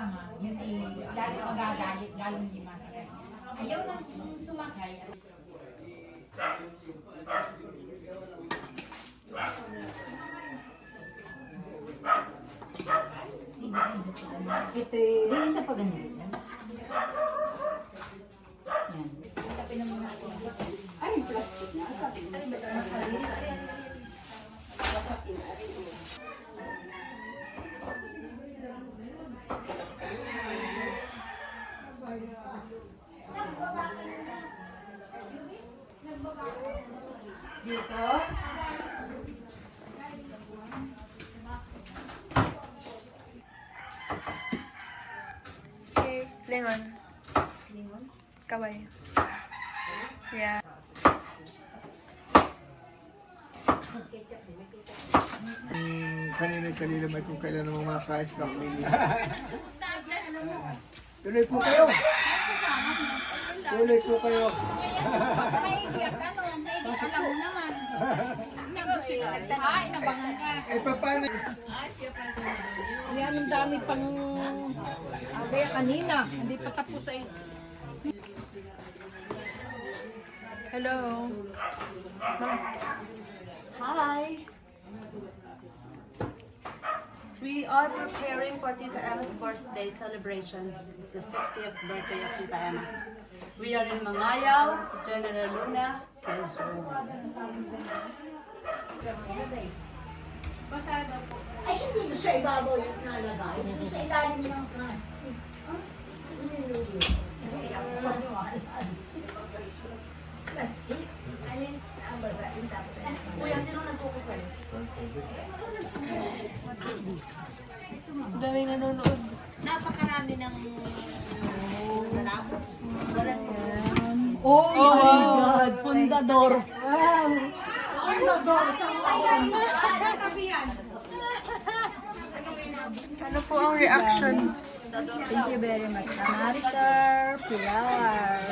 kasama, yun eh, lalo magagalit, lalo hindi masakit. Ayaw nang sumakay. Ito yung sa pag-ganyan. Yan. Tapin naman natin. Ay, plastic na. Dito. Okay, lingon. Kaway. Yeah. Kanina may kung kailan naman makakain sa kamili. Tuloy po kayo. Tuloy po kayo. Naiiyak ka, no? Naiiyak alam mo naman. Ay, nabangan ka. Eh, paano? Yan, ang dami pang abaya kanina. Hindi pa tapos ay. Hello. Hi! We are preparing for Tita Emma's birthday celebration. It's the 60th birthday of Tita Emma. We are in Mangayaw, General Luna, Quezon. Ay, hindi doon sa ibabaw yung nalagay. Doon sa ilalim ng kan. Plastic. Alin? Ang basahin tapos. Kuya, sino nagkukusay? Daming nanonood. Napakarami ng nalabos. Oh my God! Fundador! Ano po ang reaction? Thank you very much. Maricar Flower.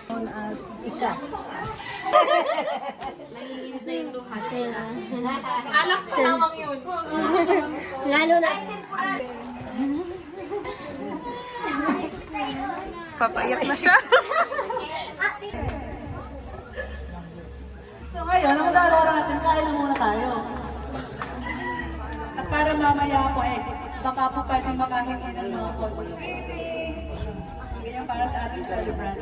Known as Ika. Nanginginit na yung luha. Alak pa namang yun. Lalo na. Papaiyak na siya. So ngayon, ang lalaro natin, kain na muna tayo. At para mamaya po baka po pwedeng makahingi ng mga photo greetings. Ganyan para sa ating celebrant.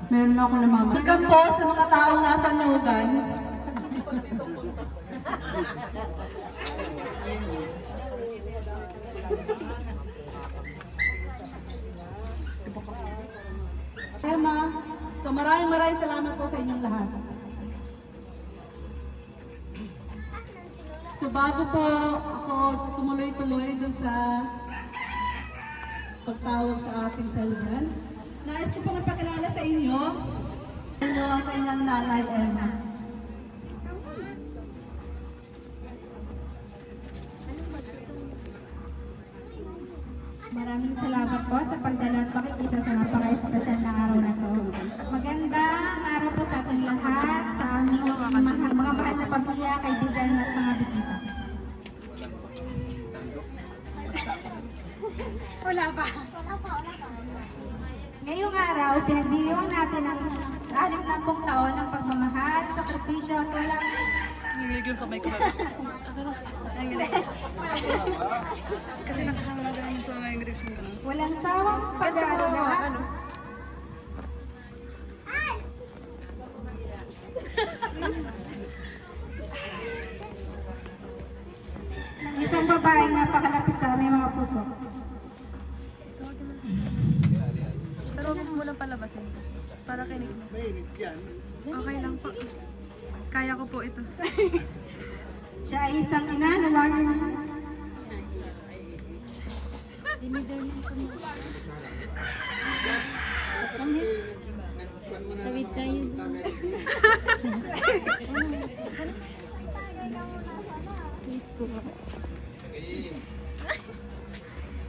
Meron ako namamagal. Welcome po sa mga taong nasa Nugan. Emma, so maraming salamat po sa inyong lahat. So bago po ako tumuloy-tuloy dun sa pagtawag sa ating celebrant, nais ko pong ipakilala sa inyo ang kanyang nanay, Emma. Maraming salamat po sa pagdala at pakikisa sa napaka-espesyal na araw na to. Magandang araw po sa ating lahat, sa aming mga mahal na pamilya, kaibigan at mga bisita. Wala pa. Ngayong araw, pinagdiriwang natin ang 60 taon ng pagmamahal, sakripisyo at walang Nilagay yung kamay ko ba? Kasi nakahanga mo sa mga direction ko. walang sawang pag-aalala. Isang babaeng napakalapit sa aming mga puso. Pero huwag mo munang palabasin. Para kinig mo. Mainit yan. Okay lang po. Kaya ko po ito. Siya ay isang ina na laging Tawid tayo.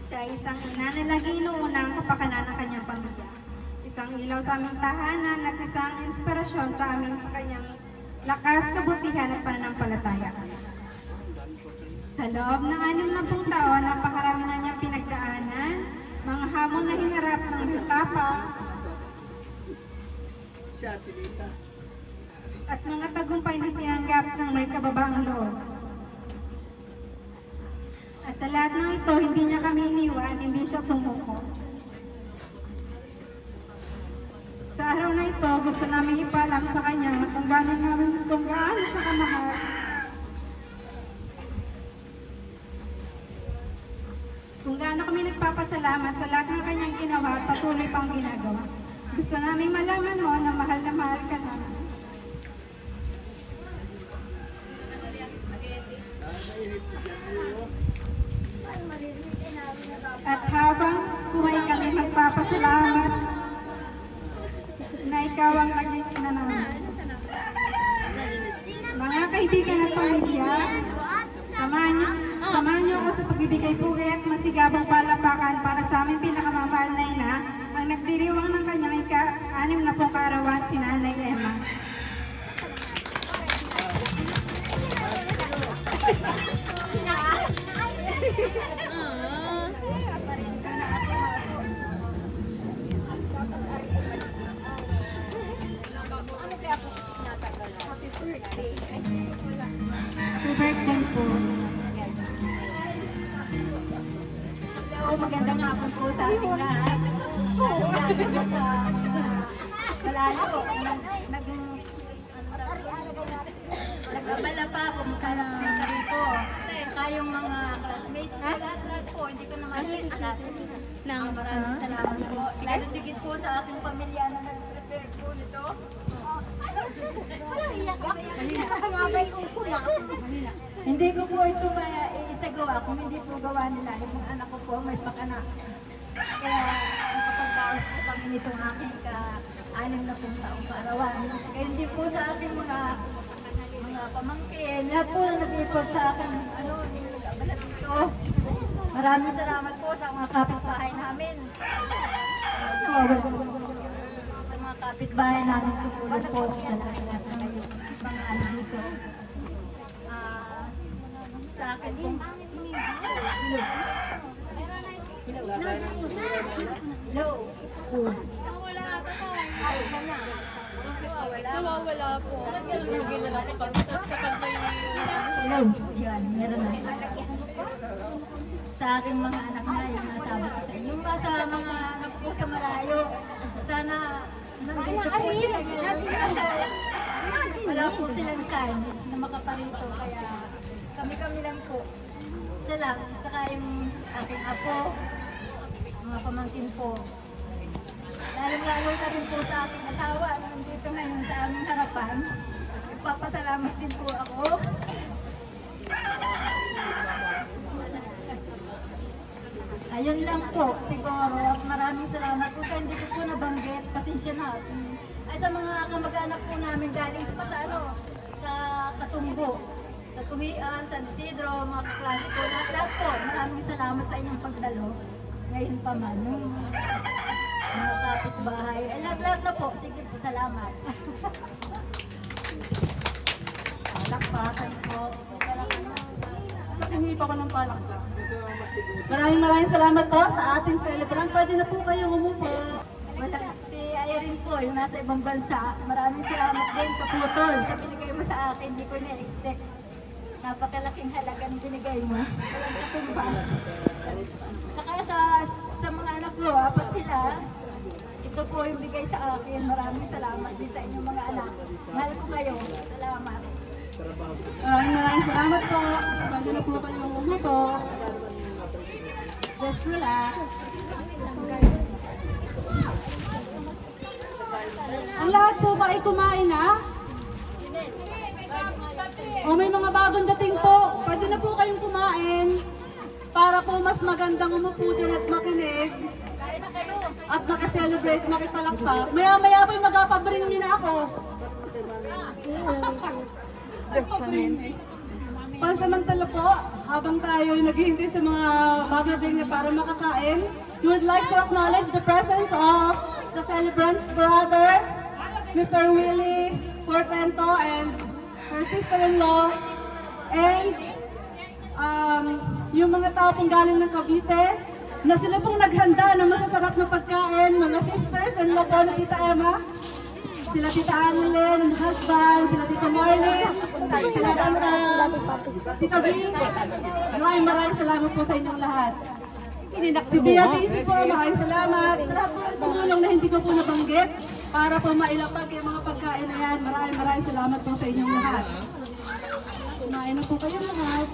Siya ay isang ina na laging inuuna ang kapakanan ng kanyang pamilya. isang ilaw sa aming tahanan at isang inspirasyon sa amin sa kanyang lakas, kabutihan at pananampalataya. Sa loob ng 60 taon, napakarami na niyang pinagdaanan, mga hamon na hinarap ng tapang at mga tagumpay na tinanggap ng may kababaang loob. At sa lahat ng ito, hindi niya kami iniwan, hindi siya sumuko. Sa araw na ito, gusto namin ipalam sa kanya kung gaano siya kamahal. Kung gaano kami nagpapasalamat sa lahat ng kanyang ginawa at patuloy pang ginagawa. Gusto namin malaman mo na mahal ka namin. At habang buhay kami magpapasalamat na ikaw ang naging ina namin. Mga kaibigan at pamilya, samahan niyo ako sa pagbibigay pugay at masigabong palapakan para sa aming pinakamamahal na ina, ang nagdiriwang ng kanyang ika-6 na pong kaarawan, si Nanay Emma. Happy birthday po. Hello, magandang hapon po sa ating lahat. Galing po sa malayo. Nagbabala pa po, magkakapunta rito. Kayong mga classmates, lahat po, hindi ko naman lahat. Maraming salamat po. Lalo tigit po sa aking pamilya na nag-prepare po nito. Hindi ko po ito isagawa kung hindi po gawa nila. Yung anak ko po may pakana. Kaya nakapagdaos po kami nitong aking ka-6 na taong kaarawan. Kaya hindi po sa ating mga pamangkin, lahat po na nag-report sa akin, nag-abalat dito. Maraming salamat po sa mga kapitbahay namin. Sa mga kapitbahay namin, tutulong po sa lahat na may pangalan dito. Sa akin po, hello. Wala ata ko. Isa na. Wala po. Hello. Yan, meron na. Sa aking mga anak na, yung nasabi ko sa inyo. Yung sa mga anak po sa malayo, sana nandito po sila. Wala po silang time na makaparito. Kaya kami lang po. Isa lang. Saka yung aking apo, mga pamangkin po. Lalong-lalo ka rin po sa aking asawa na nandito ngayon sa aming harapan. Nagpapasalamat din po ako. Ayun lang po, siguro. At maraming salamat po. Kaya hindi ko po nabanggit. Pasensya na. Ay sa mga kamag-anak po namin galing sa Katumbo, sa Tuhian, San Isidro, mga kaklase po. Lahat po. Maraming salamat sa inyong pagdalo. Ngayon pa man. Yung mga kapitbahay. Ay, lahat na po. Sige po, salamat. Palakpakan po. Nakihingi pa ko ng palakpak. Maraming salamat po sa ating celebrant. Pwede na po kayong umupo. Si Irene po, yung nasa ibang bansa. Maraming salamat din, Kaputol, sa binigay mo sa akin. Hindi ko na-expect. Napakalaking halaga ng binigay mo. Walang katumbas. Saka sa mga anak ko, 4 sila. Ito po yung bigay sa akin. Maraming salamat din sa inyong mga anak. Mahal ko kayo. Salamat. Maraming salamat po. Pwede na po kayong umupo. Just relax. Ang lahat po ba ay kumain na? O may mga bagong dating po. Pwede na po kayong kumain. Para po mas magandang umupo dyan at makinig. At makaselebrate, makipalakpak. Maya-maya po yung magpapabring niyo na ako. Pansamantala po, habang tayo naghihintay sa mga bagong dating na para makakain, we would like to acknowledge the presence of the celebrant's brother, Mr. Willie Portento, and her sister-in-law, and yung mga tao pong galing ng Cavite, na sila pong naghanda ng masasarap na pagkain, mga sisters-in-law po na Tita Emma, sila Tita Annalyn, and husband, sila Tita Marlene, sila Tita B. Maraming salamat po sa inyong lahat. Si Tia Daisy po, maraming salamat. Sa lahat po ng tumulong na hindi ko po nabanggit para po mailapag yung mga pagkain na yan. Maraming salamat po sa inyong lahat. Kumain na po kayo lahat.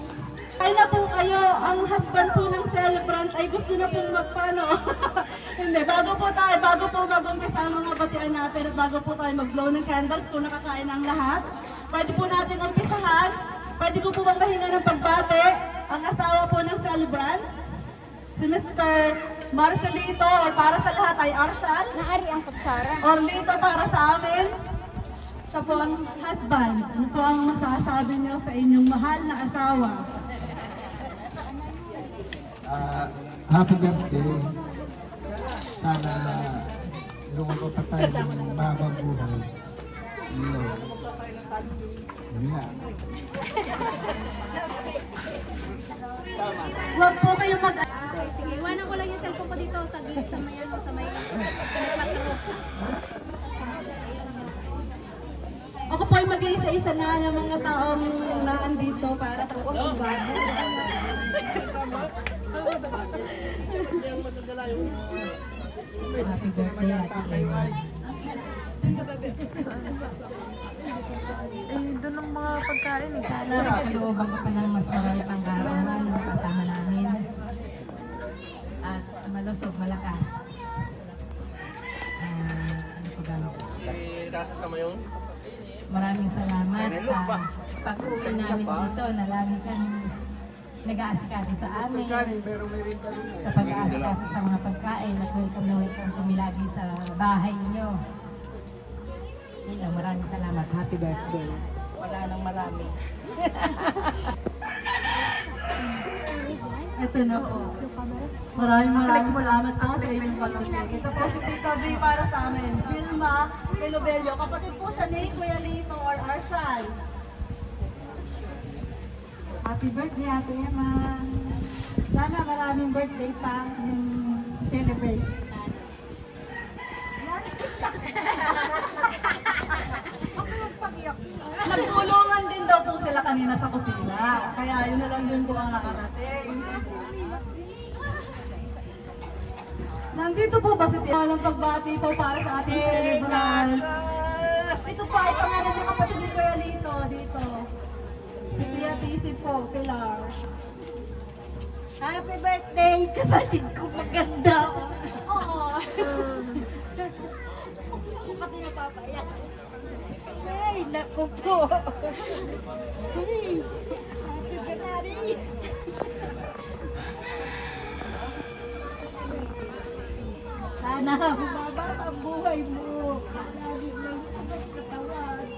Kain na po kayo. Ang husband po ng celebrant ay gusto na pong magpano. Hindi, bago po mag-umpisa ang mga batian natin at bago po tayo mag-blow ng candles kung nakakain ang lahat, pwede po natin umpisahan. Pwede ko po bang mahinga ng pagbate ang asawa po ng celebrant? Si Mr. Marcelito, or para sa lahat ay Arshal. Naari ang kutsara. Or Lito para sa amin. Siya po ang husband. Ano po ang masasabi niyo sa inyong mahal na asawa? Happy birthday. Sana lumabot pa tayo ng mahabang buhay. Yun na. Huwag po kayong mag... Sige, iwanan ko lang yung cellphone ko dito sa may sa may patro. Ako po ay mag-iisa-isa na ng mga taong naandito para tapos ang bahay. Happy birthday, Ate Emma. Doon ang mga pagkain eh. Sana makalooban ka pa ng mas marami pang araw kasama namin. At malusog, malakas. Ano po ba? Maraming salamat sa pag-uwi namin dito na lagi kang nag-aasikaso sa amin. Sa pag-aasikaso sa mga pagkain at welcome na welcome kami lagi sa bahay niyo. Yun lang, maraming salamat. Happy birthday. Wala nang marami. Ito na po. Maraming salamat po sa inyong pagsitig. Ito po si Tita B para sa amin. Vilma Pelobello. Kapatid po siya ni Kuya Lito or Arshal. Happy birthday, Ate Emma. Sana maraming birthday pa yung celebrate. Nagtulungan din daw po sila kanina sa kusina. Kaya yun na lang din po ang nakarating. Nandito po ba si Tia? Walang pagbati po para sa ating celebrant. Ito po ay pangalan ng kapatid ni Kuya Lito dito. Si Tia Tisi po, Pilar. Happy birthday, kapatid ko maganda. Oo. Pati napapayak. Ay, naku po. Ay, happy birthday. Sana bumaba ang buhay mo. Lagi lang sa katawan.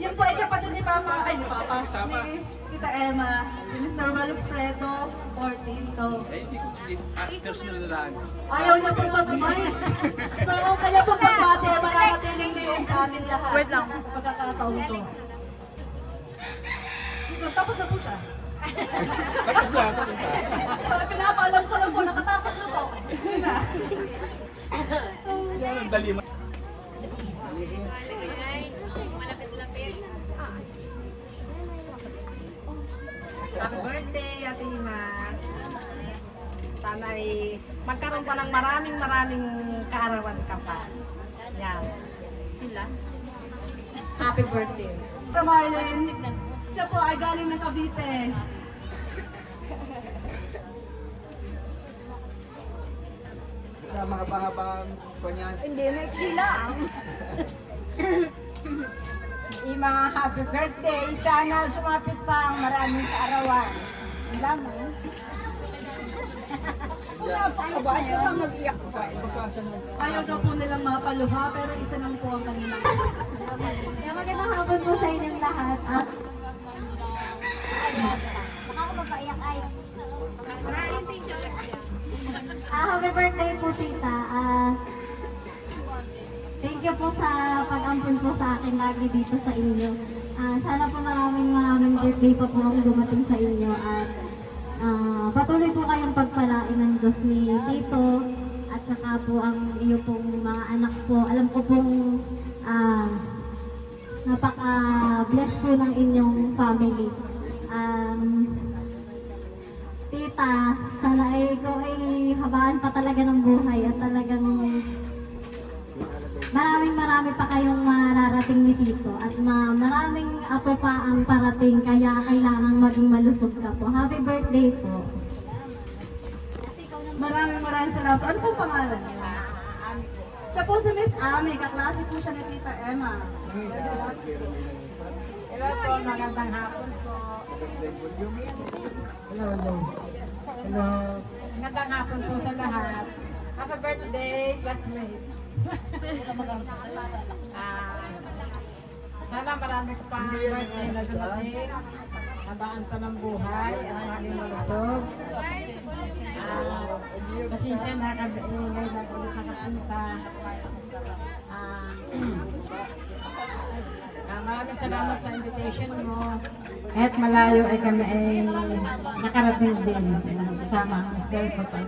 Yan po ay kapatid ni Papa, ni Tita Emma, si Mr. Malfredo Portito. Ayaw niya pong magbabay. So, kaya po kapate, malakatiling din yung sa amin lahat. Wait lang. Sa pagkakataon to. Tapos na po siya. So, pinapaalam ko lang po, nakatapos na po. Yun na. Happy birthday, Ate Ima. Sana'y magkaroon pa ng maraming kaarawan ka pa. Yan. Sila. Happy birthday. Sa Marlene, siya po ay galing ng Cavite. Mahaba-habang panyan. Hindi, maiksi lang. Ima, happy birthday. Sana sumapit pa ang maraming kaarawan. Ang lamang. Wala pa ka ba? Ayaw ka mag-iyak pa. Ayaw daw po nilang mapaluha, pero isa lang po ang kanila. Kaya magandang hapon po sa inyong lahat. At papaiyak ay. Happy birthday po, tita. Thank you po sa pag-ampun po sa akin lagi dito sa inyo. Sana po maraming birthday pa po ang dumating sa inyo at patuloy po kayong pagpalain ng Diyos ni Tito at saka po ang iyo pong mga anak po. Alam ko pong napaka-bless po ng inyong family. Tita, sana ay ikaw ay habaan pa talaga ng buhay at talagang marami pa kayong mararating ni Tito at maraming apo pa ang parating kaya kailangan maging malusog ka po. Happy birthday po. Maraming salamat. Ano pong pangalan niya? Siya po si Miss Ami, kaklase po siya ni Tita Emma. Hello po, magandang hapon po. Hello. Magandang hapon po sa lahat. Happy birthday, classmate. Sana marami ko pang birthday na dumating. Habaan pa ng buhay at maging malusog. Pasensya na kami na kung sa kapunta. Maraming salamat sa invitation mo. Kahit malayo ay kami ay nakarating din. Kasama ang Miss Delpo at ang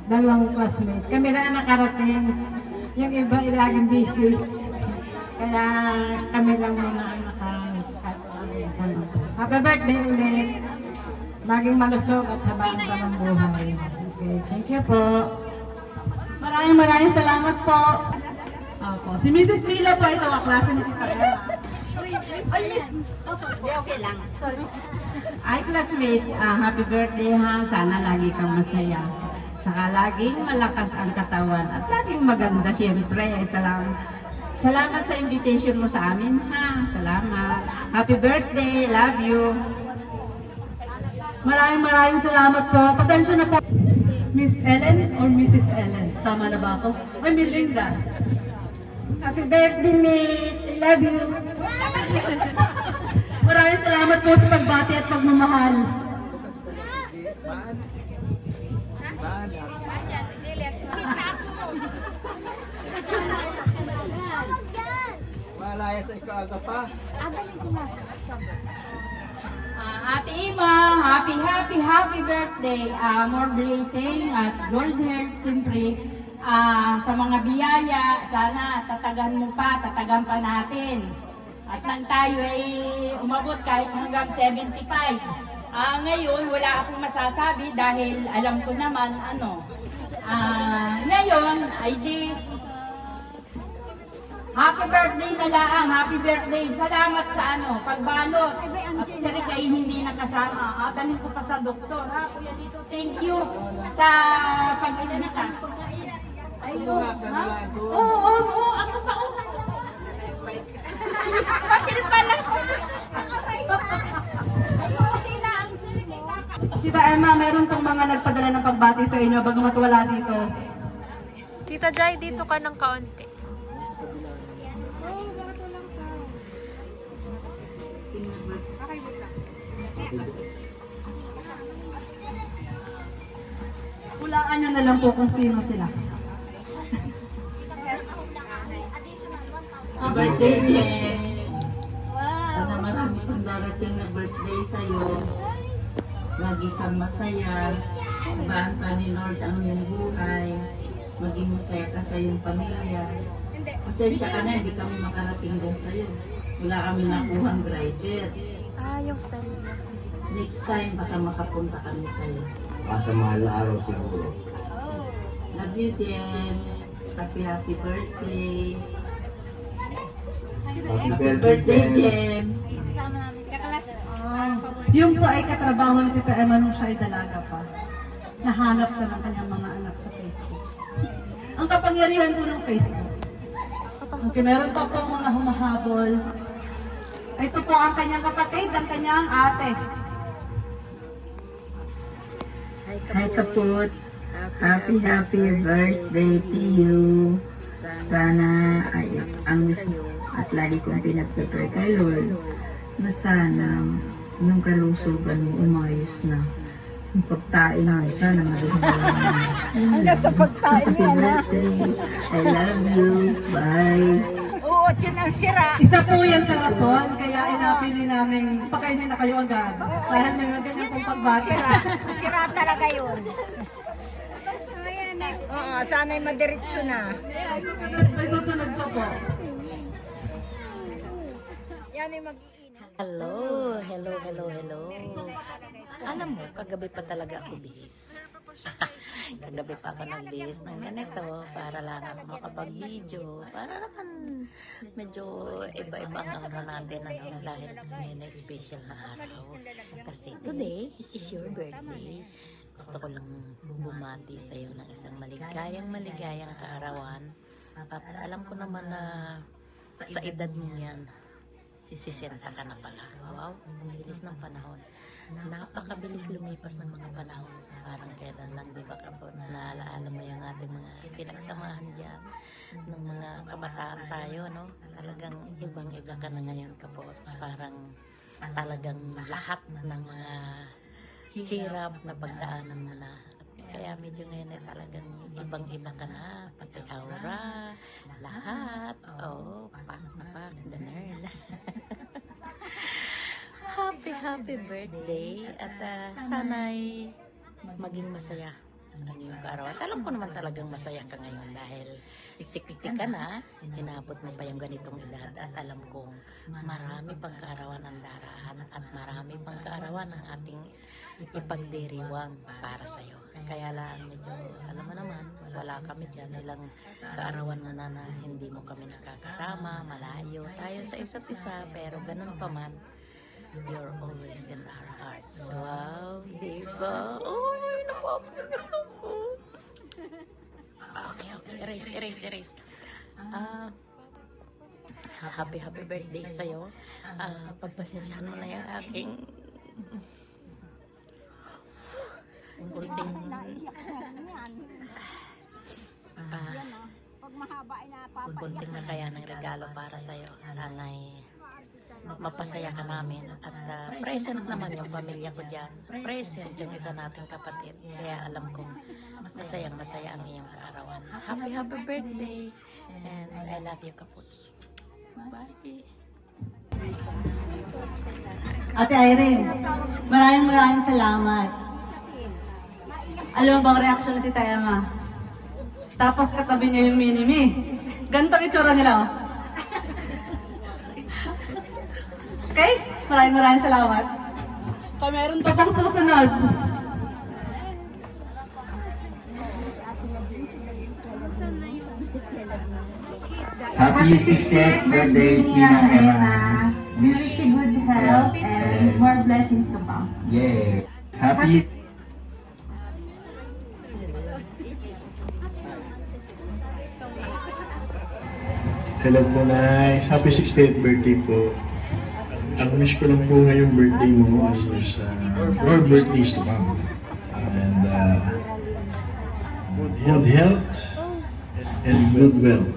dalawang classmate. Kami na nakarating. Yung iba ay laging busy. Kaya kami lang muna ang nakasama. Happy birthday ulit. Maging malusog at habaan pa ng buhay. Okay, thank you po. Maraming salamat po. Opo. Si Mrs. Milo po ito, kaklase ni Tita Emma. Ay, Miss. Oh, sorry. Okay lang. Sorry. Ay, classmate, happy birthday ha. Sana lagi kang masaya. Saka laging malakas ang katawan at laging maganda siyempre. Salamat sa invitation mo sa amin ha. Salamat. Happy birthday. Love you. Maraming salamat po. Pasensya na po. Miss Ellen or Mrs. Ellen? Tama na ba ako? Ay, Melinda. Happy birthday, mate. I love you. Maraming salamat po sa pagbati at pagmamahal. Malaya sa ikaw aga pa. Ate Ima, happy birthday. More blessing at gold health siyempre. Sa mga biyaya, sana tatagan mo pa, tatagan pa natin. At nang tayo ay umabot kahit hanggang 75. Ngayon, wala akong masasabi dahil alam ko naman ngayon ay di happy birthday na lang, happy birthday. Salamat sa pagbalot. At si Rick ay hindi nakasama. Dalhin ko pa sa doktor. Kuya dito, thank you sa pag-inita. Ay, oo, ako pa una. Bakit pala? Tita Emma, meron pong mga nagpadala ng pagbati sa inyo bagamat wala dito. Tita Jai, dito ka ng kaunti. Hulaan nyo na lang po kung sino sila. Birthday, Jen! Sana marami kang darating na birthday sa'yo. Lagi kang masaya. Ibaan pa ni Lord ang iyong buhay. Maging masaya ka sa iyong pamilya. Pasensya ka na, hindi kami makarating din sa'yo. Wala kami nakuhang driver. Yung friend mo. Next time, baka makapunta kami sa'yo. Sa mahal na araw siguro. Love you, Jen! Happy birthday! Happy birthday, Jen! Yung po ay katrabaho ni Tita Emma nung siya ay dalaga pa. Nahanap na ng kanyang mga anak sa Facebook. Ang kapangyarihan po ng Facebook. Okay, meron pa po mga humahabol. Ito po ang kanyang kapatid, ang kanyang ate. Hi Kaputs! Happy birthday to you! Sana ay ang gusto at lagi kong pinagpapray kay Lord na sana yung kalusugan mo umayos na. Yung pagtain mo, sana maging hanggang sa pagtain mo, I love you. Bye. Isa po yan sa rason, kaya inapili namin pakainin na kayo agad. Dahil may ganyan pong pagbati. Sira talaga yun. Oo, sana'y madiretso na. May susunod po po. Yan ay mag-iinam. Hello. Alam mo, kagabi pa talaga ako bihis. Kagabi pa ako nagbihis ng ganito para lang ako makapag-video. Para naman medyo iba-iba ang ano natin dahil ngayon ay special na araw. Kasi today is your birthday. Gusto ko lang bumati sa iyo ng isang maligayang kaarawan. At alam ko naman na sa edad mo yan, sisisenta ka na pala. Wow, ang bilis ng panahon. Napakabilis lumipas ng mga panahon. Parang kailan lang, di ba kapots, naalaala mo yung ating mga pinagsamahan dyan ng mga kabataan tayo, no? Talagang ibang-iba ka na ngayon, kapots. Parang talagang lahat ng mga hirap na pagdaanan mo na. Kaya medyo ngayon ay talagang ibang-iba ka na, pati aura, lahat. Oh, pak na pak, ganun. Happy birthday at sana'y maging masaya ang iyong kaarawan. Alam ko naman talagang masaya ka ngayon dahil 60 ka na, hinabot mo pa yung ganitong edad at alam kong marami pang kaarawan ang darahan at marami pang kaarawan ang ating ipagdiriwang para sa'yo. Kaya lang medyo, alam mo naman, wala kami dyan, ilang kaarawan na hindi mo kami nakakasama, malayo tayo sa isa't isa, pero ganun pa man, you're always in our hearts. Wow, diba? Uy, napapagas ako. Okay, erase. Happy birthday sa'yo. Pagpasensyahan mo na yung aking kunting na kaya ng regalo para sa'yo. Sana'y mapasaya ka namin at present naman yung pamilya ko dyan, present yung isa nating kapatid, kaya alam kong masaya ang iyong kaarawan. Happy birthday and I love you, Kaputs. Bye. Ate Irene, maraming salamat. Alam mo bang reaction ni Tita Emma? Tapos katabi niya yung mini-me. Ganito itsura nila, oh. Okay? Maraming salamat. So, meron pa pang susunod. Happy 60th birthday, Tina Emma. Wish you good health and more blessings to come. Yeah. Happy Hello po, Nay. Happy 60th birthday po. Ang wish ko lang po ngayong birthday mo is more birthdays to come. And good health and good wealth.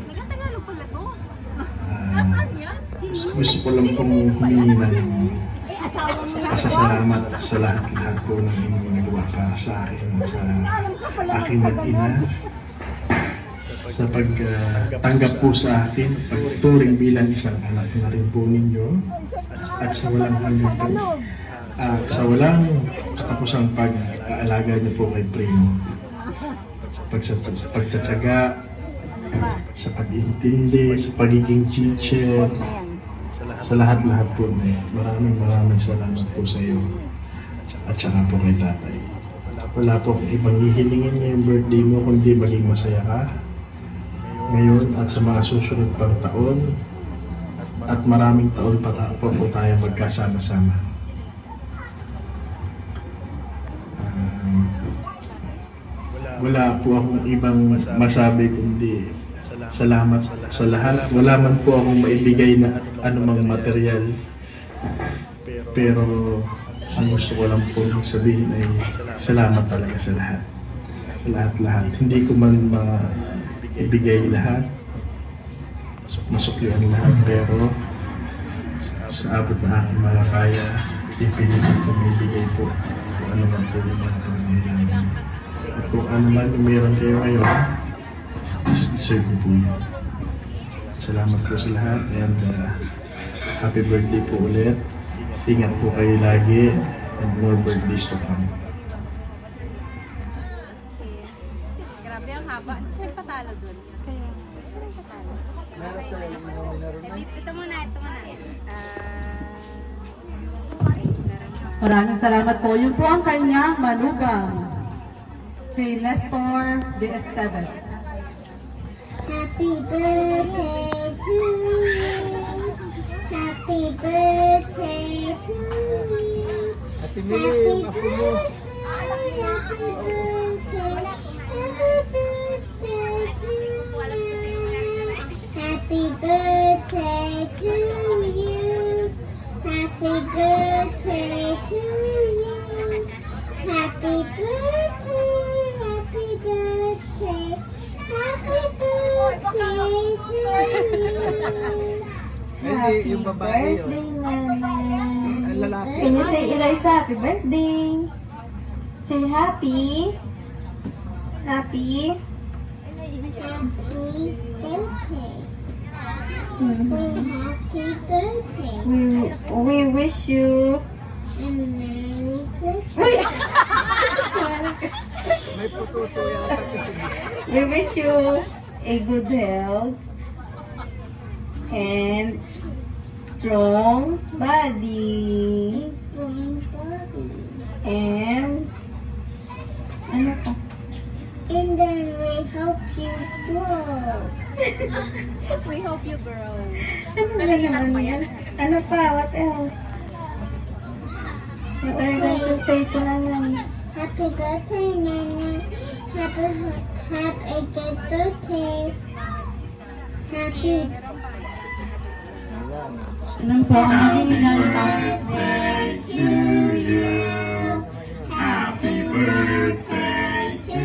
Gusto ko lang pong humingi ng pasasalamat sa lahat po ng inyong nagawa para sa akin at sa aking mag-ina. Sa pagtanggap po sa akin, pagturing bilang isang anak na rin po ninyo, at sa walang hanggang at sa walang katapusang pag-aalaga niyo po kay Primo. Sa pagtsatsaga, sa pag-intindi, sa pagiging teacher, sa lahat-lahat po. Maraming salamat po sa iyo at saka po kay tatay. Wala po ibang hihilingin ngayong birthday mo kundi maging masaya ka ngayon at sa mga susunod pang taon at maraming taon pa po tayo magkasama-sama. Wala po akong ibang masabi kundi salamat sa lahat. Wala man po akong maibigay na anumang material, pero ang gusto ko lang po sabihin ay salamat talaga sa lahat. Sa lahat-lahat. Hindi ko man ibigay lahat, masuklian lahat, pero sa abot na aking mga kaya, ipinipin tumibigay po kung ano man po yung mga pangangailangan. At kung ano man yung meron kayo ngayon, deserve niyo po yun. Salamat po sa lahat and happy birthday po ulit. Ingat po kayo lagi and more birthdays to come. Grabe ang haba. Hindi siya patalo dun. Kaya, siya yung patalo. Ito muna. Maraming salamat po. Yun po ang kanyang manugang, si Nestor de Esteves. Happy birthday to you. Happy birthday to you. Happy birthday. Happy birthday to you. Happy birthday to you. Happy birthday. Happy birthday. Happy birthday to you. Hindi, yung babae yun. Ang lalaki. Can you say, Eliza, happy birthday? Say happy. Happy. Happy birthday. Happy birthday. We wish you a Merry Christmas. May pututo yata kasi. We wish you a good health and strong body. And ano pa? And then we hope you grow. We hope you grow. Ano ba naman yan? Ano pa? What else? What are you going to say to Nanay? Happy birthday, Nanay. Have a good birthday. Happy. Ilan po ang maging birthday to you. Happy birthday to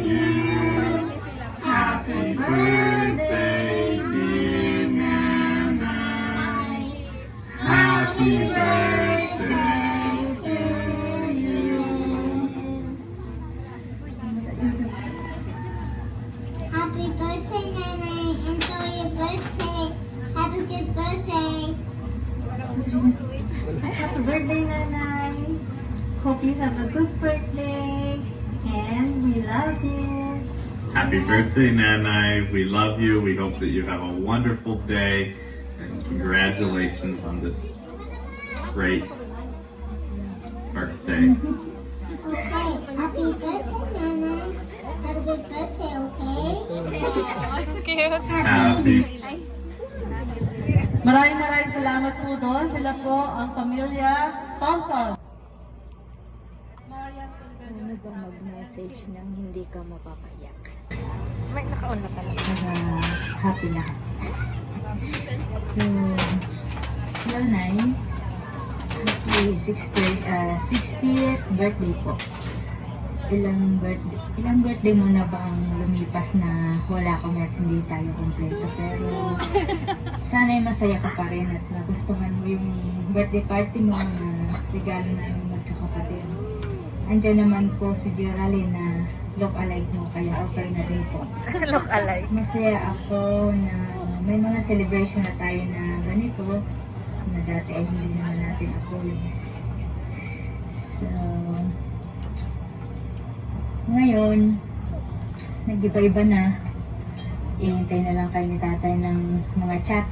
you. Happy birthday, dear Nanay. Happy birthday to you. Happy birthday, Nanay. Enjoy your birthday. Have a good birthday. Happy birthday, Nanay. Hope you have a good birthday. And we love you. Happy birthday, Nanay. We love you. We hope that you have a wonderful day. And congratulations on this great birthday. Okay. Happy birthday, Nanay. Have a good birthday, okay? Happy. Maraming salamat po doon. Sila po ang pamilya Thompson. Ano ba mag-message nang hindi ka mapapayak? May nakaon na talaga. Happy na. So, Nanay, happy 60th birthday po. Ilang birthday mo na ba ang lumipas na wala kami at hindi tayo kompleto, pero sana'y masaya ka pa rin at nagustuhan mo yung birthday party mo na regalo namin magkakapatid. Andiyan naman po si Geraldine na look-alike mo, kaya okay na din po. Look-alike. Masaya ako na may mga celebration na tayo na ganito na dati ay hindi naman natin ako. So, ngayon, nag-iba-iba na. Ihintay na lang kayo ni tatay ng mga chat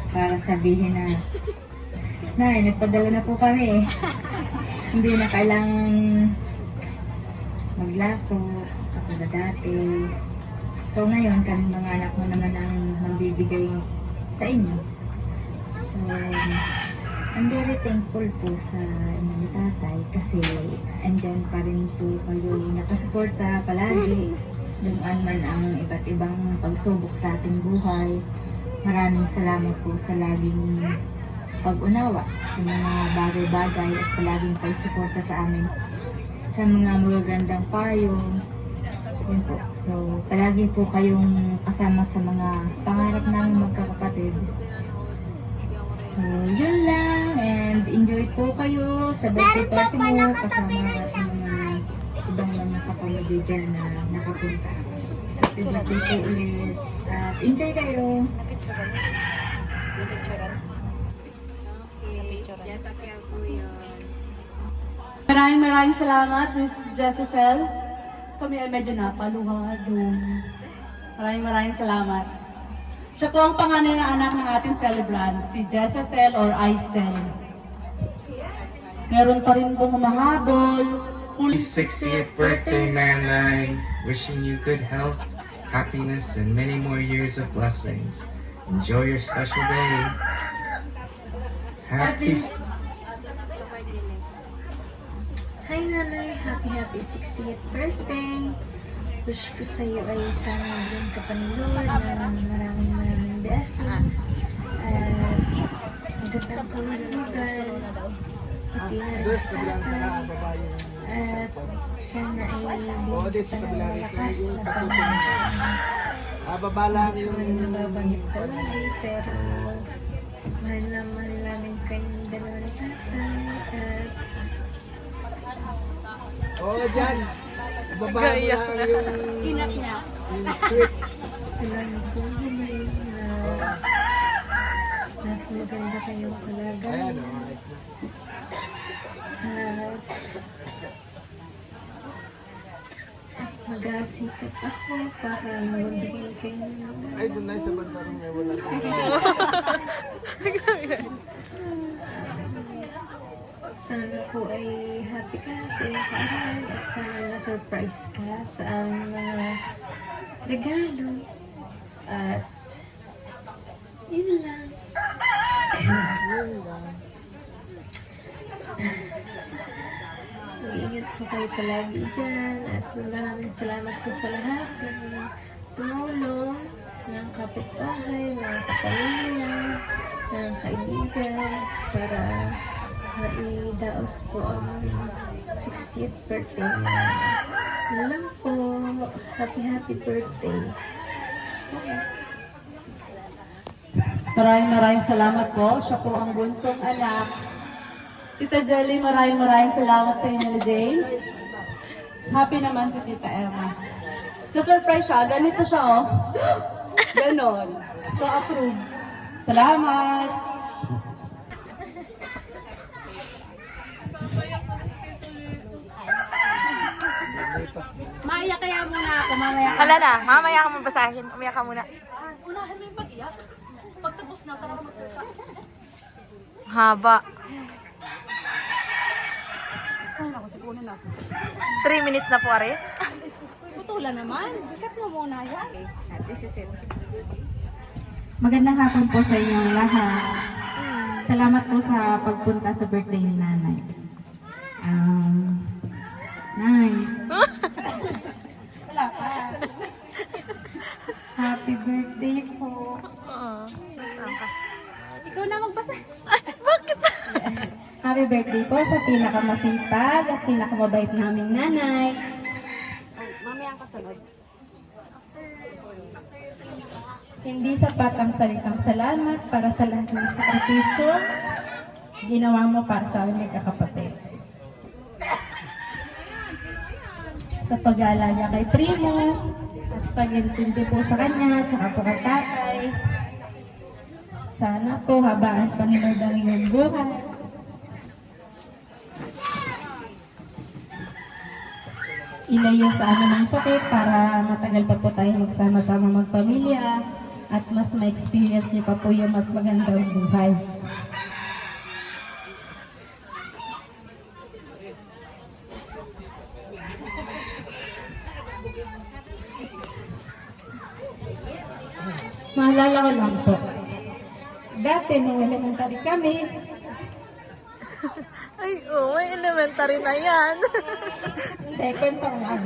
para sabihin na, Nay, nagpadala na po kami. Hindi na kailangan maglako kapag dati. So ngayon, kami mga anak mo naman ang magbibigay sa inyo. So, I'm very thankful po sa inyong tatay kasi andyan pa rin po kayo nakasuporta palagi. Dumaan man ang iba't ibang pagsubok sa ating buhay. Maraming salamat po sa laging pag-unawa sa mga bagay-bagay at palaging pagsuporta sa amin sa mga magagandang payo. Yun po. So, palagi po kayong kasama sa mga pangarap namin magkakapatid. So, So, yun lang. And enjoy po kayo sa birthday party mo kasama ang ating mga ibang mga kapamilya dyan na nakapunta. Happy birthday po ulit. At enjoy kayo. Maraming salamat, Miss Jessicel. Kami ay medyo napaluha doon. Maraming salamat. Siya po ang panganay na anak ng ating celebrant, si Jessicel or Aisel. Meron pa rin pong humahabol. 60th birthday, Nanay. Wishing you good health, happiness, and many more years of blessings. Enjoy your special day. Happy Hi Nanay, happy 60th birthday. Wish ko sa iyo ay sana maging ka pa ni Lord na maraming blessings. At magandang kalusugan. Happiness at sana ay bigyan pa ng malakas na Panginoon. Babala yung... Nababanggit ka lagi, pero mahal na mahal namin kayong dalawa ni Tatay. At Oo, dyan. Babala mo lang yung... Kinap niya. Yung tweet. alam ko yun na mas maganda kayong kalagayan. Ayan, ayos na. At mag-asikap ako para magbigay kayo ng Ay, doon na sa bansa rin may wala. sana po ay happy ka sa iyong kaarawan at sana na-surprise ka sa aming mga regalo. At yun lang. Mag-iingat po kayo palagi dyan at maraming salamat po sa lahat ng tumulong ng kapitbahay, ng kapamilya, ng kaibigan para maidaos po ang 60th birthday niya. Yun lang po. Happy birthday. Maraming salamat po. Siya po ang bunsong anak. Tita Jelly, maraming salamat sa inyo ni James. Happy naman si Tita Emma. Na-surprise siya. Ganito siya, oh. Ganon. So, approve. Salamat! Maiyak kaya muna ako, mamaya. Wala na, mamaya ka mabasahin. Umiyak ka muna. Unahin mo yung pag-iyak. Pagtapos na, sarap magsalita. Haba. Ay, naku, sipunin na. 3 minutes na po, Ari. Putula naman. Bikat mo muna yan. This is it. Magandang hapon po sa inyong lahat. Salamat po sa pagpunta sa birthday ni Nanay. Nay. Wala pa. Happy birthday po. Saan ka? Ikaw na magbasa. Bakit? Happy birthday po sa pinakamasipag at pinakamabait naming nanay. Mamaya ang kasunod. Hindi sapat ang salitang salamat para sa lahat ng sakripisyo ginawa mo para sa aming magkakapatid. Sa pag-aalaga kay Primo at pag-intindi po sa kanya at saka po kay tatay. Sana po habaan pa ni Lord ang iyong buhay. Ilayo sa amin ang sakit para matagal pa po tayo magsama-sama magpamilya at mas ma-experience niyo pa po yung mas magandang buhay. Maalala ko lang po. Dati nung elementary kami, Ay, oh, may elementary na yan. hindi, kwento ko lang.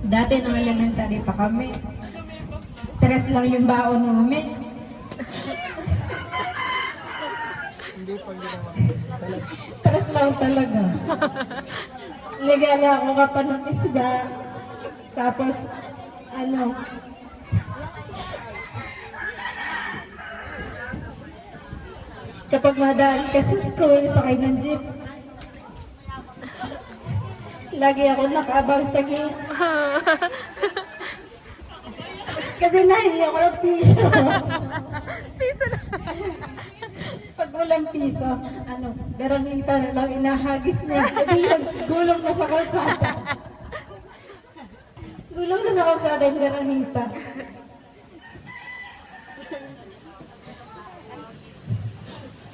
Dati nung elementary pa kami, 3 lang yung baon namin. Hindi pag ginawa. 3 lang talaga. Regalo ako ka pa ng isda. Tapos, kapag madaan ka sa school, sakay ng jeep. Lagi ako nakaabang sa gate. Kasi nahingi ako ng piso. Pag walang piso, Veronita na lang inahagis niya. Kasi yun, gulong na sa kalsada. Gulong na sa kalsada yung Veronita.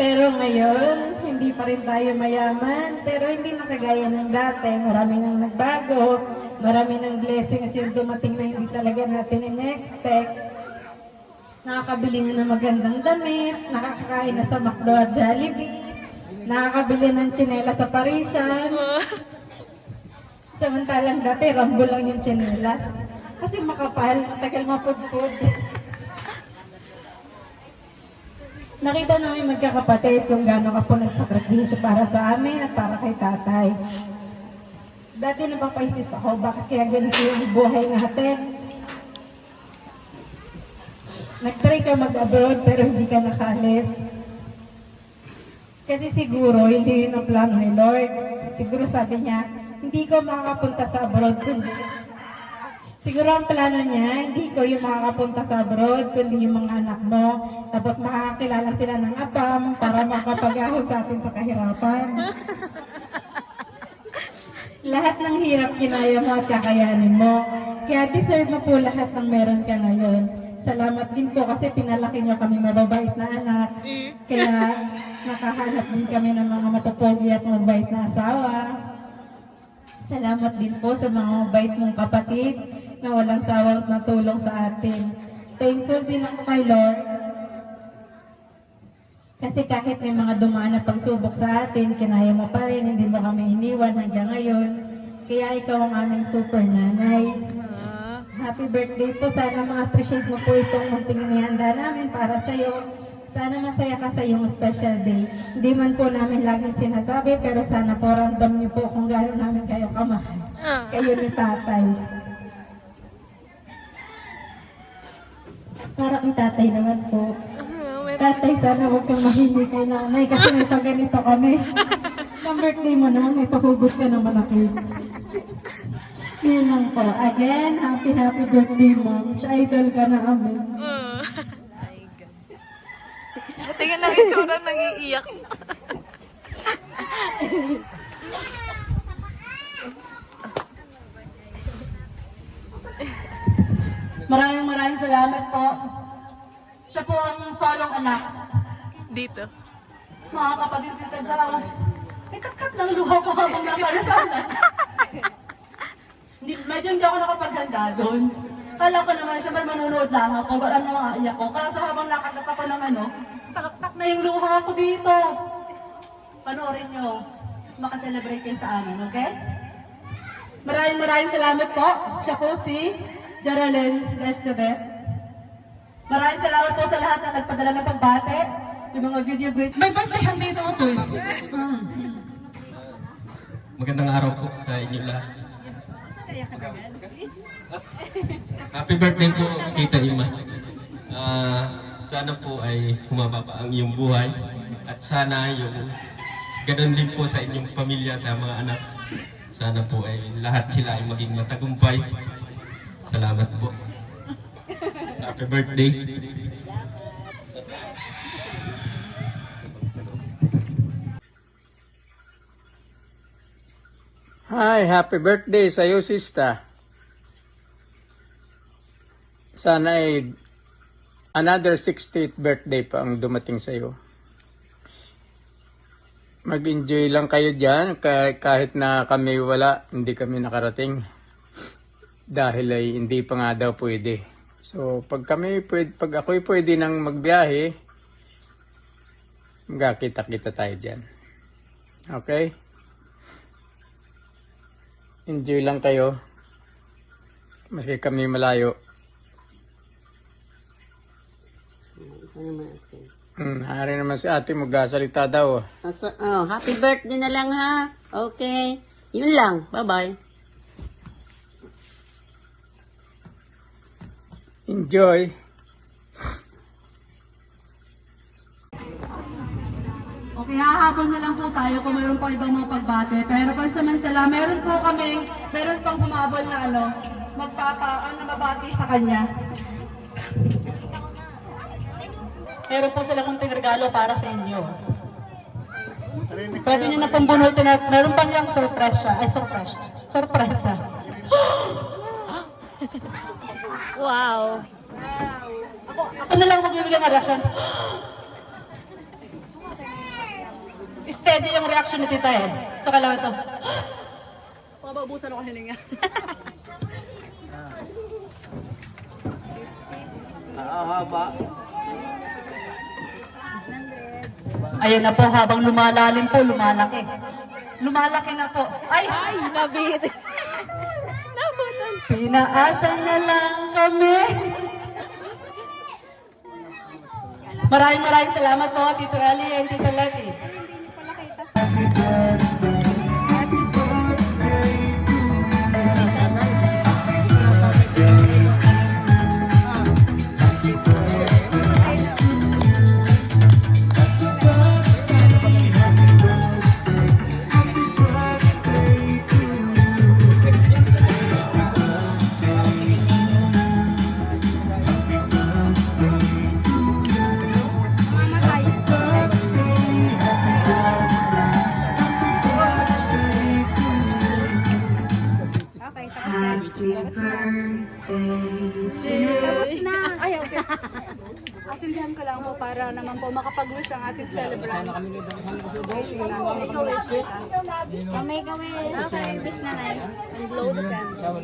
Pero ngayon, hindi pa rin tayo mayaman, pero hindi na kagaya ng dati. Marami nang nagbago, marami ng blessings yung dumating na hindi talaga natin in-expect. Nakakabili na ng magandang damit, nakakakain na sa McDo at Jollibee, nakakabili ng tsinela sa Parisian. Samantalang dati, rambo lang yung tsinelas. Kasi makapal, tagal mapudpud. Nakita namin magkakapatid kung gaano ka po nagsakripisyo para sa amin at para kay tatay. Dati napapaisip ako, bakit kaya ganito yung buhay natin? Nag-try ka mag-abroad pero hindi ka nakalis. Kasi siguro hindi yun ang plano ni Lord. Siguro sabi niya, hindi ko makakapunta sa abroad kundi. Siguro ang plano niya, hindi ko yung makakapunta sa abroad, kundi yung mga anak mo. Tapos makakakilala sila ng abam para makapag-ahod sa atin sa kahirapan. Lahat ng hirap kinaya mo at kakayanin mo. Kaya deserve mo po lahat ng meron ka ngayon. Salamat din po kasi pinalaki niyo kami mababait na anak. Kaya nakahanap din kami ng mga matupogi at mabait na asawa. Salamat din po sa mga mabait mong kapatid na walang sawang natulong sa atin. Thankful din ako kay Lord. Kasi kahit may mga dumaan na pagsubok sa atin, kinaya mo pa rin, hindi mo kami iniwan hanggang ngayon. Kaya ikaw ang aming super nanay. Happy birthday po. Sana ma-appreciate mo po itong munting inihanda namin para sa'yo. Sana masaya ka sa iyong special day. Hindi man po namin laging sinasabi, pero sana po ramdam niyo po kung gano'n namin kayo kamahal. Kayo ni tatay. Para kay tatay naman po. Tatay, sana huwag kang mahilig kay nanay kasi may pagganito kami. Ang birthday mo na, may pahugot ka naman ako. Yun lang po. Again, happy birthday, Mom. Idol ka na amin. Tingnan lang yung tsura, nag-iiyak. Maraming salamat po. Siya po ang solong anak. Dito. Mga kapatid dito dyan. May kat-kat ng luha ko habang napalasanan. Medyo hindi ako nakapaghanda doon. Kala ko naman siya manonood lang ako. Ano mga iyak ko. Kaso habang nakagat ako ng tak na yung luha ko dito. Panoorin nyo. Makaselebrate kayo sa amin, okay? Maraming salamat po. Siya po si Geraldine Estevez. Maraming salamat po sa lahat na nagpadala ng pagbate. Yung mga video great. May birthday dito ito eh. Magandang araw po sa inyo lahat. Happy birthday po, Tita Ima. Sana po ay humaba pa ang iyong buhay at sana yung ganun din po sa inyong pamilya, sa mga anak. Sana po ay lahat sila ay maging matagumpay. Salamat po. Happy birthday. Hi, happy birthday sa iyo, sister. Sana ay another 60th birthday pa ang dumating sa iyo. Mag-enjoy lang kayo dyan kahit na kami wala, hindi kami nakarating. Dahil ay hindi pa nga daw pwede. So pag ako'y pwede nang magbiyahe, magkakita-kita tayo dyan. Okay? Enjoy lang kayo. Maski kami malayo. Hari naman si ate magsasalita daw. Happy birthday na lang ha. Okay. Yun lang. Bye-bye. Enjoy. Okay, hahabol na lang po tayo kung mayroon pang ibang mga pagbate. Pero pansamantala, meron pang humabol na nababati sa kanya. Meron po silang munting regalo para sa inyo. Pwede nyo na pong bunutin at meron pang yung sorpresa. Sorpresa. Wow. Ako na lang magbibigay ng reaction. Steady yung reaction ni Tita Ed. So, kailangan to. Mababusan ako ng hilinga. Haba. Ayun na po, habang lumalalim po, lumalaki. Lumalaki na po. Ay! Nabit. Pinaasan na lang kami. Maraming salamat po, Tito Eli and Tito Letty. Tapos na. Ay, okay. Asindihan ko lang po para naman po makapag-wish ang ating celebrant. Kamay gawin. Okay, wish na na. And blow the candle.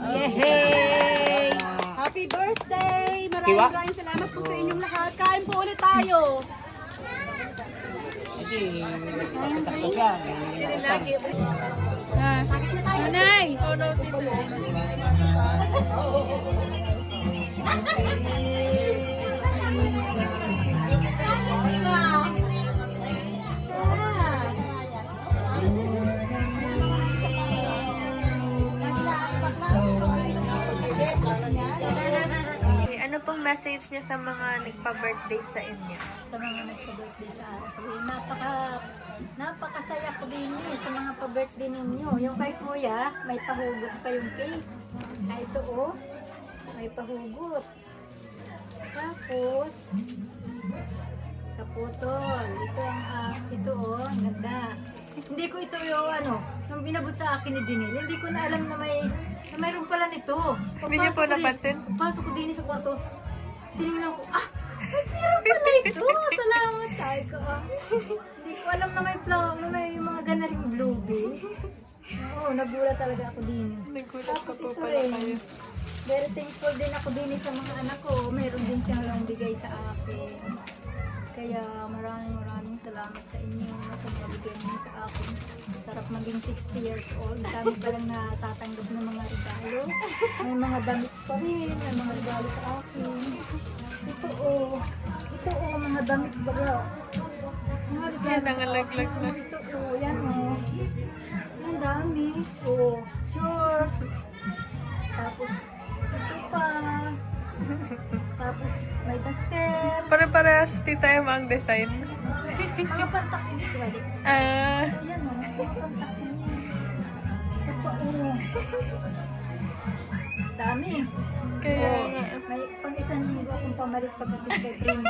Yehey! Happy birthday! Maraming salamat po sa inyong lahat. Kain po ulit tayo. Nanay! Ano pong message niya sa mga nagpa-birthday sa inyo? Sa mga nagpa-birthday sa akin. Napakasaya ko din sa mga pa-birthday ninyo. Yung kay Kuya, may pahugot pa yung cake. Ito may pahugot. Tapos, kaputol. Ito ang ganda. Hindi ko ito nung binabot sa akin ni Janelle, hindi ko na alam na mayroon pala nito. Hindi niyo po napansin? Pasok ko din sa kwarto. Tinignan ko, mayroon pala ito. Salamat, sabi ko. Hindi ko alam na may mga ganaring blueberries. Oo, nagulat talaga ako din. Tapos ito rin. Very thankful din ako din sa mga anak ko. Meron din siyang lang bigay sa akin. Kaya maraming salamat sa inyo sa mga bigay niyo sa akin. Sarap maging 60 years old. Dami pa lang natatanggap ng mga regalo. May mga damit pa rin. May mga regalo sa akin. Ito mga damit baga. Mga regalo sa Nangalaglag na. Ito yan Ang dami. Short. Tapos ito pa. Tapos may duster. Pare-parehas Tita Emma ang design. Mga pantak in toilets. Ah. Yan mga pantak in yan. Ito pa dami. Kaya nga. May pang-1 linggo akong pamalit pagdating kay Bruno.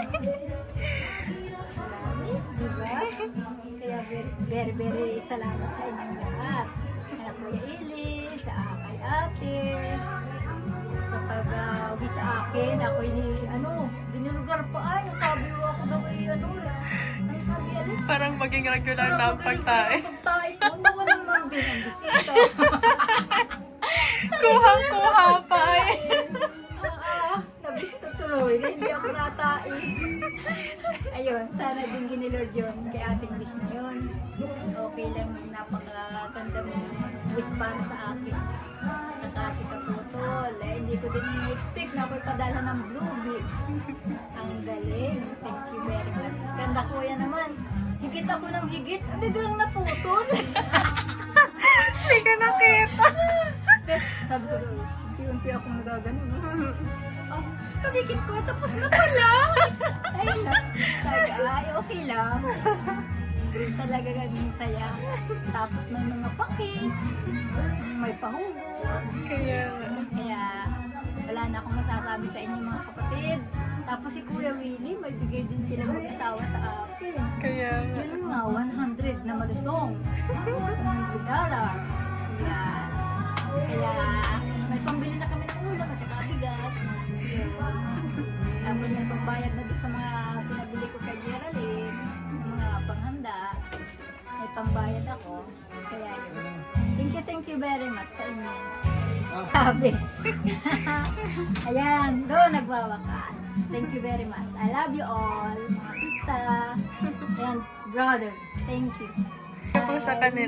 Dami, diba? Kaya very salamat sa inyong lahat. Kaya Kuya Eli, sa kay ate, sa pag-wish sa akin. Ako binulgar pa sabi ko ako daw ano sabi Alex? Parang maging regular na ang pagtae. Pagtae ko, nawalan man din ang bisita. Kuha pa Nabista tuloy, hindi ako natain. Ayun, sana din ginilord yun kay ating wish na yun. Okay lang, napakaganda mo wish para sa akin. Saka si Kaputol, hindi ko din expect na ako'y padala ng blue beads. Ang galing, thank you very much. Ganda Kuya naman, higit ako ng higit, biglang naputol. Hindi ko nakita. Sabi ko, unti-unti akong nagagano. Oh, pagigit ko, tapos na pala. Ay, sabi, ay, okay lang. Talaga ganun saya. Tapos may mga pakis, may pahugot. Kaya wala na akong masasabi sa inyo mga kapatid. Tapos si Kuya Willie, may bigay din sila mag-asawa sa akin. Kaya Yun nga, 100 na malutong. $100. Kaya may pambili na kami ng ulam at saka bigas. Yun. Tapos may pambayad na din sa mga pinabili ko kay Geraldine, mga panghanda. May pambayad ako. Kaya yun. Thank you very much sa inyo. Sabi. Ayan, doon nagwawakas. Thank you very much. I love you all, mga sister and brother. Thank you. po sa kanila.